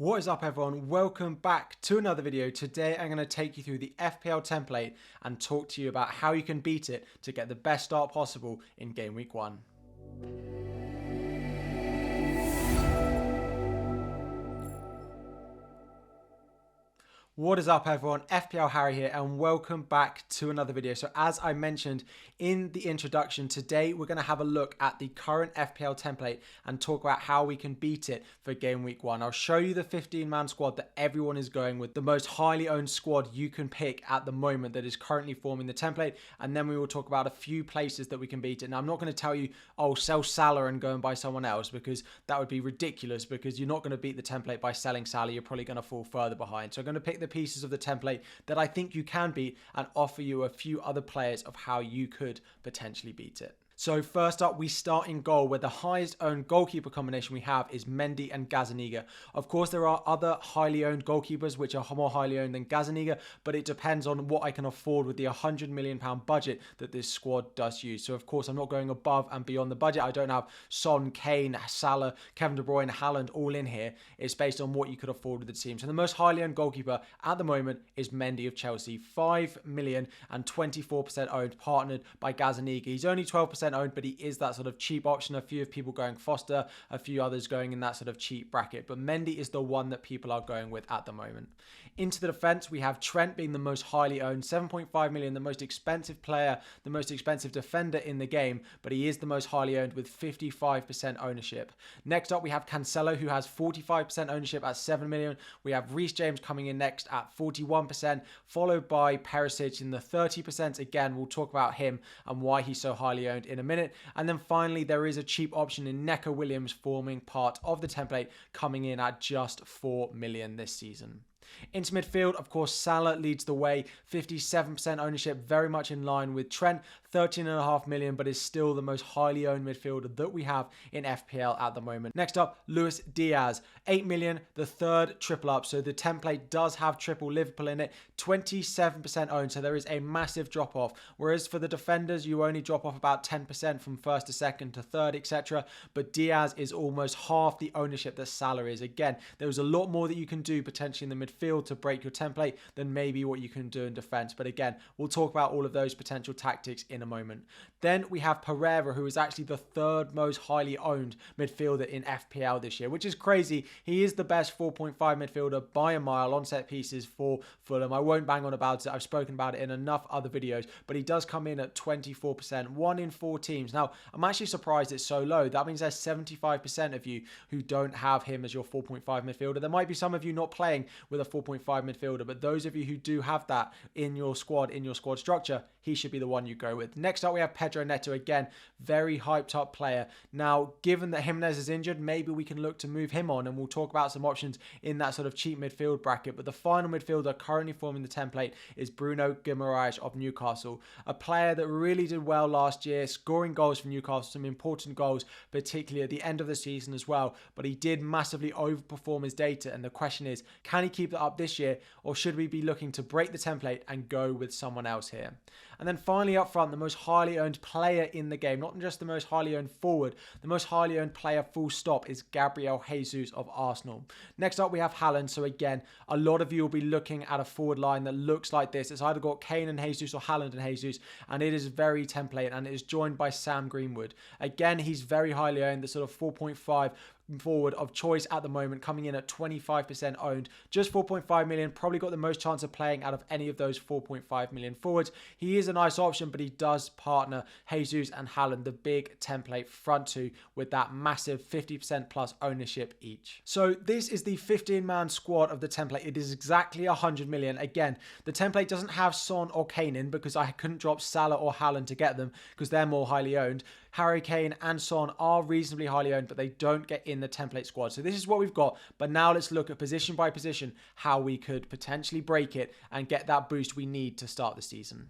What is up everyone, welcome back to another video. Today I'm going to take you through the FPL template and talk to you about how you can beat it to get the best start possible in game week 1. What is up everyone, FPL Harry here and welcome back to another video. So as I mentioned in the introduction, today we're going to have a look at the current FPL template and talk about how we can beat it for game week 1. I'll show you the 15-man squad that everyone is going with, the most highly owned squad you can pick at the moment that is currently forming the template, and then we will talk about a few places that we can beat it. Now I'm not going to tell you, oh, sell Salah and go and buy someone else, because that would be ridiculous, because you're not going to beat the template by selling Salah. You're probably going to fall further behind. So I'm going to pick the pieces of the template that I think you can beat and offer you a few other players of how you could potentially beat it. So first up, we start in goal, where the highest owned goalkeeper combination we have is Mendy and Gazzaniga. Of course, there are other highly owned goalkeepers which are more highly owned than Gazzaniga, but it depends on what I can afford with the £100 million budget that this squad does use. So of course, I'm not going above and beyond the budget. I don't have Son, Kane, Salah, Kevin De Bruyne, Haaland all in here. It's based on what you could afford with the team. So the most highly owned goalkeeper at the moment is Mendy of Chelsea, 5 million and 24% owned, partnered by Gazzaniga. He's only 12% owned, but he is that sort of cheap option. A few people going Foster, a few others going in that sort of cheap bracket, but Mendy is the one that people are going with at the moment. Into the defense, we have Trent being the most highly owned, 7.5 million, the most expensive player, the most expensive defender in the game, but he is the most highly owned with 55% ownership. Next up, we have Cancelo, who has 45% ownership at 7 million. We have Reece James coming in next at 41%, followed by Perisic in the 30%. Again, we'll talk about him and why he's so highly owned in a minute. And then finally, there is a cheap option in Neco Williams forming part of the template, coming in at just 4 million this season. Into midfield, of course, Salah leads the way, 57% ownership, very much in line with Trent, 13.5 million, but is still the most highly owned midfielder that we have in FPL at the moment. Next up, Luis Diaz, 8 million, the third triple up. So the template does have triple Liverpool in it, 27% owned. So there is a massive drop off. Whereas for the defenders, you only drop off about 10% from first to second to third, etc. But Diaz is almost half the ownership that Salah is. Again, there was a lot more that you can do potentially in the midfield to break your template than maybe what you can do in defense. But again, we'll talk about all of those potential tactics in a moment. Then we have Pereira, who is actually the third most highly owned midfielder in FPL this year, which is crazy. He is the best 4.5 midfielder by a mile on set pieces for Fulham. I won't bang on about it. I've spoken about it in enough other videos, but he does come in at 24%, 1 in 4 teams. Now, I'm actually surprised it's so low. That means there's 75% of you who don't have him as your 4.5 midfielder. There might be some of you not playing with a 4.5 midfielder, but those of you who do have that in your squad structure, he should be the one you go with. Next up, we have Pedro Neto. Again, very hyped up player. Now, given that Jimenez is injured, maybe we can look to move him on, and we'll talk about some options in that sort of cheap midfield bracket. But the final midfielder currently forming the template is Bruno Guimaraes of Newcastle, a player that really did well last year, scoring goals for Newcastle, some important goals, particularly at the end of the season as well. But he did massively overperform his data, and the question is, can he keep that up this year, or should we be looking to break the template and go with someone else here? And then finally up front, the most highly owned player in the game, not just the most highly owned forward, the most highly owned player full stop is Gabriel Jesus of Arsenal. Next up, we have Haaland. So again, a lot of you will be looking at a forward line that looks like this. It's either got Kane and Jesus or Haaland and Jesus, and it is very template, and it is joined by Sam Greenwood. Again, he's very highly owned, the sort of 4.5 forward of choice at the moment, coming in at 25% owned, just 4.5 million, probably got the most chance of playing out of any of those 4.5 million forwards. He is a nice option, but he does partner Jesus and Haaland, the big template front two, with that massive 50% plus ownership each. So this is the 15-man squad of the template. It is exactly 100 million. Again, the template doesn't have Son or Kane in because I couldn't drop Salah or Haaland to get them because they're more highly owned. Harry Kane and Son are reasonably highly owned, but they don't get in the template squad. So this is what we've got. But now let's look at position by position how we could potentially break it and get that boost we need to start the season.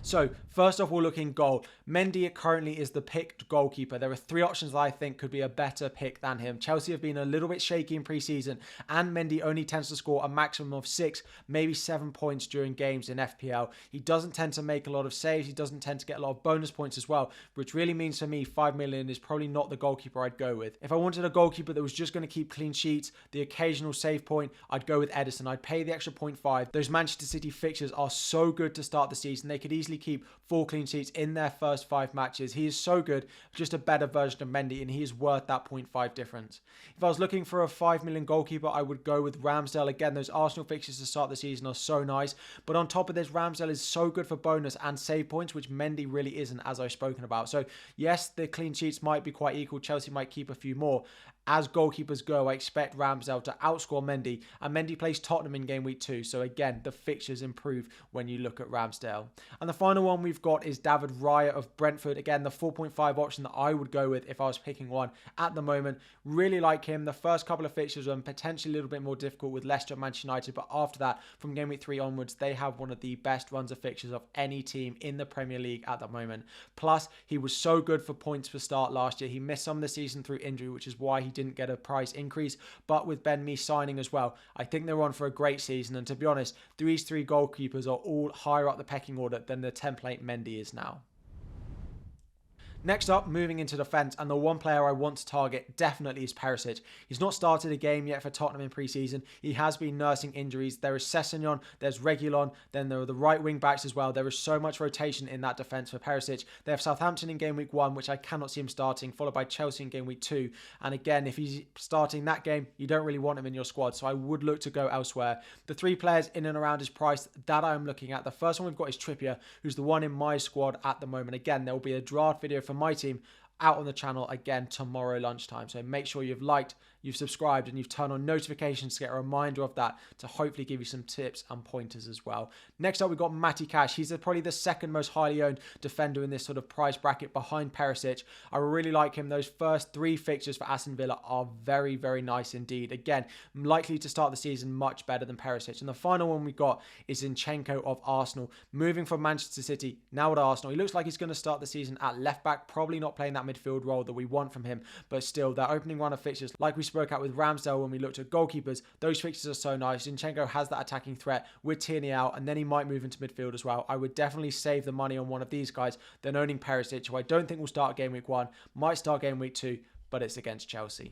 So, first off, we'll look in goal. Mendy currently is the picked goalkeeper. There are 3 options that I think could be a better pick than him. Chelsea have been a little bit shaky in pre-season, and Mendy only tends to score a maximum of 6, maybe 7 points during games in FPL. He doesn't tend to make a lot of saves. He doesn't tend to get a lot of bonus points as well, which really means for me 5 million is probably not the goalkeeper I'd go with. If I wanted a goalkeeper that was just going to keep clean sheets, the occasional save point, I'd go with Edison. I'd pay the extra 0.5. Those Manchester City fixtures are so good to start the season. They could easily keep 4 clean sheets in their first 5 matches. He is so good, just a better version of Mendy, and he is worth that 0.5 difference. If I was looking for a 5 million goalkeeper, I would go with Ramsdale. Again, those Arsenal fixtures to start the season are so nice, but on top of this, Ramsdale is so good for bonus and save points, which Mendy really isn't, as I've spoken about. So yes, the clean sheets might be quite equal. Chelsea might keep a few more. As goalkeepers go, I expect Ramsdale to outscore Mendy, and Mendy plays Tottenham in game week 2. So again, the fixtures improve when you look at Ramsdale. And the final one we've got is David Raya of Brentford. Again, the 4.5 option that I would go with if I was picking one at the moment. Really like him. The first couple of fixtures are potentially a little bit more difficult with Leicester and Manchester United, but after that, from game week 3 onwards, they have one of the best runs of fixtures of any team in the Premier League at the moment. Plus, he was so good for points for start last year. He missed some of the season through injury, which is why he didn't get a price increase. But with Ben Mee signing as well, I think they're on for a great season. And to be honest, these 3 goalkeepers are all higher up the pecking order than the template Mendy is now. Next up, moving into defence, and the one player I want to target definitely is Perisic. He's not started a game yet for Tottenham in pre-season. He has been nursing injuries. There is Sessegnon, there's Reguilon, then there are the right wing backs as well. There is so much rotation in that defence for Perisic. They have Southampton in game week 1, which I cannot see him starting, followed by Chelsea in game week 2. And again, if he's starting that game, you don't really want him in your squad, so I would look to go elsewhere. The 3 players in and around his price that I'm looking at, the first one we've got is Trippier, who's the one in my squad at the moment. Again, there will be a draft video for my team out on the channel again tomorrow lunchtime. So make sure you've liked, you've subscribed, and you've turned on notifications to get a reminder of that to hopefully give you some tips and pointers as well. Next up, we've got Matty Cash. He's probably the second most highly owned defender in this sort of price bracket behind Perisic. I really like him. Those first 3 fixtures for Aston Villa are very, very nice indeed. Again, likely to start the season much better than Perisic. And the final one we got is Zinchenko of Arsenal, moving from Manchester City now at Arsenal. He looks like he's going to start the season at left back, probably not playing that midfield role that we want from him, but still, that opening run of fixtures, like we spoke out with Ramsdale when we looked at goalkeepers, those fixtures are so nice. Zinchenko has that attacking threat with Tierney out, and then he might move into midfield as well. I would definitely save the money on one of these guys than owning Perisic, who I don't think will start game week 1, might start game week 2, but it's against Chelsea.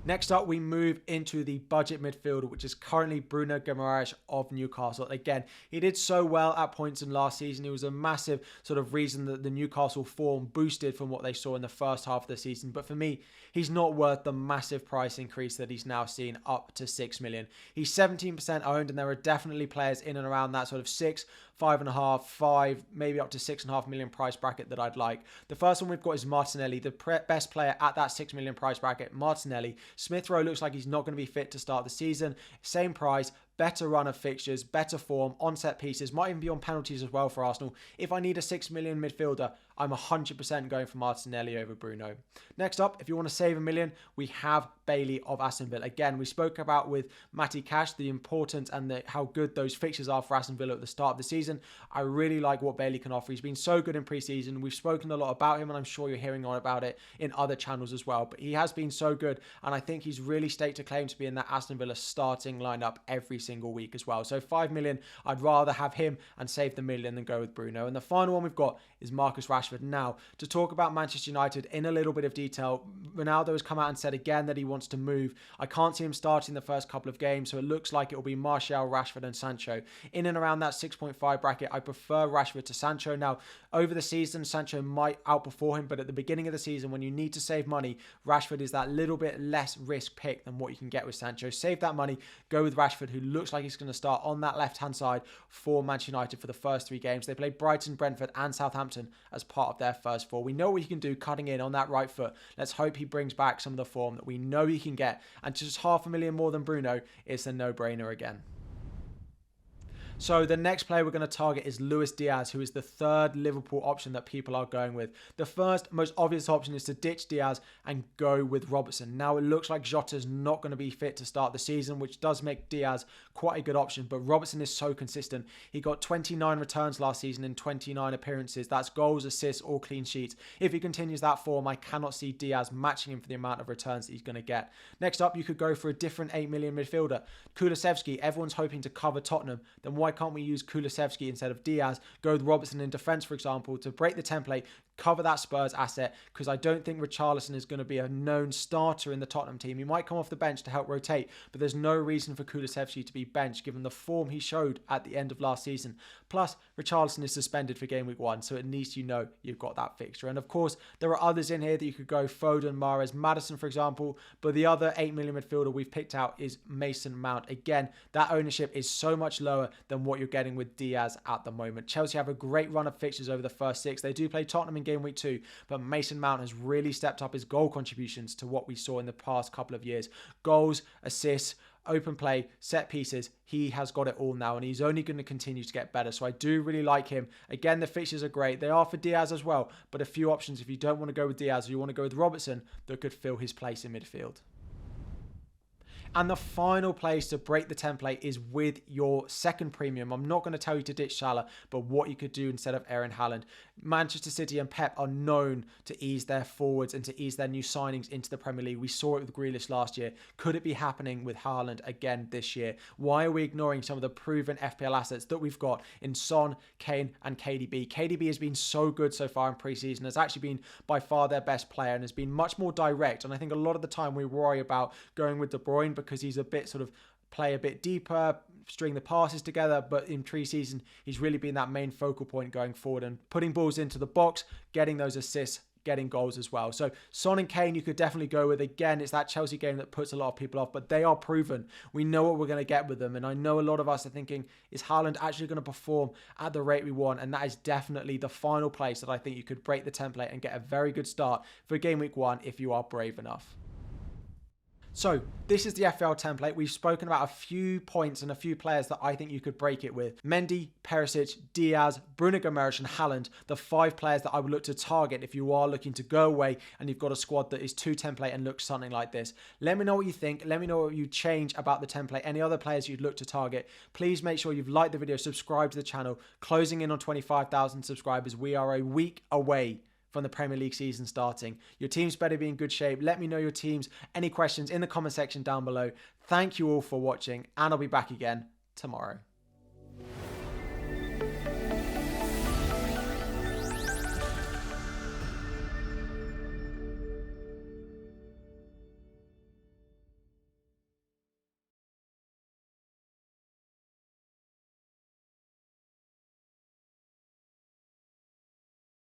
Next up, we move into the budget midfielder, which is currently Bruno Guimaraes of Newcastle. Again, he did so well at points in last season. He was a massive sort of reason that the Newcastle form boosted from what they saw in the first half of the season. But for me, he's not worth the massive price increase that he's now seen, up to 6 million. He's 17% owned, and there are definitely players in and around that sort of 6, 5.5, 5, maybe up to 6.5 million price bracket that I'd like. The first one we've got is Martinelli, the best player at that 6 million price bracket. Martinelli. Smith Rowe looks like he's not going to be fit to start the season. Same price. Better run of fixtures, better form, on set pieces, might even be on penalties as well for Arsenal. If I need a 6 million midfielder, I'm 100% going for Martinelli over Bruno. Next up, if you want to save a million, we have Bailey of Aston Villa. Again, we spoke about with Matty Cash the importance and how good those fixtures are for Aston Villa at the start of the season. I really like what Bailey can offer. He's been so good in pre-season. We've spoken a lot about him, and I'm sure you're hearing on about it in other channels as well. But he has been so good, and I think he's really staked a claim to be in that Aston Villa starting lineup every single week as well. So 5 million, I'd rather have him and save the million than go with Bruno. And the final one we've got is Marcus Rashford. Now, to talk about Manchester United in a little bit of detail, Ronaldo has come out and said again that he wants to move. I can't see him starting the first couple of games, so it looks like it will be Martial, Rashford and Sancho. In and around that 6.5 bracket, I prefer Rashford to Sancho. Now, over the season, Sancho might outperform him, but at the beginning of the season, when you need to save money, Rashford is that little bit less risk pick than what you can get with Sancho. Save that money, go with Rashford, who looks like he's going to start on that left-hand side for Manchester United for the first 3 games. They play Brighton, Brentford and Southampton as part of their first 4. We know what he can do cutting in on that right foot. Let's hope he brings back some of the form that we know he can get. And just $500,000 more than Bruno, it's a no-brainer again. So the next player we're going to target is Luis Diaz, who is the third Liverpool option that people are going with. The first, most obvious option is to ditch Diaz and go with Robertson. Now it looks like Jota's not going to be fit to start the season, which does make Diaz quite a good option, but Robertson is so consistent. He got 29 returns last season in 29 appearances. That's goals, assists, or clean sheets. If he continues that form, I cannot see Diaz matching him for the amount of returns that he's going to get. Next up, you could go for a different 8 million midfielder. Kulusevski, everyone's hoping to cover Tottenham. Then why can't we use Kulusevski instead of Diaz? Go with Robertson in defence, for example, to break the template, cover that Spurs asset, because I don't think Richarlison is going to be a known starter in the Tottenham team. He might come off the bench to help rotate, but there's no reason for Kulusevski to be benched given the form he showed at the end of last season. Plus, Richarlison is suspended for game week 1, so at least you know you've got that fixture. And of course, there are others in here that you could go, Foden, Mahrez, Maddison, for example, but the other 8 million midfielder we've picked out is Mason Mount. Again, that ownership is so much lower than what you're getting with Diaz at the moment. Chelsea have a great run of fixtures over the first 6. They do play Tottenham in game week 2, but Mason Mount has really stepped up his goal contributions to what we saw in the past couple of years. Goals, assists, open play, set pieces, he has got it all now, and he's only going to continue to get better. So I do really like him. Again, the fixtures are great. They are for Diaz as well, but a few options if you don't want to go with Diaz or you want to go with Robertson that could fill his place in midfield. And the final place to break the template is with your second premium. I'm not going to tell you to ditch Salah, but what you could do instead of Aaron Haaland. Manchester City and Pep are known to ease their forwards and to ease their new signings into the Premier League. We saw it with Grealish last year. Could it be happening with Haaland again this year? Why are we ignoring some of the proven FPL assets that we've got in Son, Kane and KDB? KDB has been so good so far in pre-season. Has actually been by far their best player and has been much more direct. And I think a lot of the time we worry about going with De Bruyne because he's a bit sort of play a bit deeper, string the passes together, but in pre-season he's really been that main focal point going forward and putting balls into the box, getting those assists, getting goals as well. So Son and Kane you could definitely go with. Again, it's that Chelsea game that puts a lot of people off, but they are proven. We know what we're going to get with them, and I know a lot of us are thinking, is Haaland actually going to perform at the rate we want? And that is definitely the final place that I think you could break the template and get a very good start for game week 1 if you are brave enough. So this is the FPL template. We've spoken about a few points and a few players that I think you could break it with. Mendy, Perisic, Diaz, Bruno Guimaraes and Haaland, the 5 players that I would look to target if you are looking to go away and you've got a squad that is too template and looks something like this. Let me know what you think. Let me know what you change about the template. Any other players you'd look to target. Please make sure you've liked the video, subscribe to the channel. Closing in on 25,000 subscribers. We are a week away from the Premier League season starting. Your teams better be in good shape. Let me know your teams. Any questions in the comment section down below. Thank you all for watching, and I'll be back again tomorrow.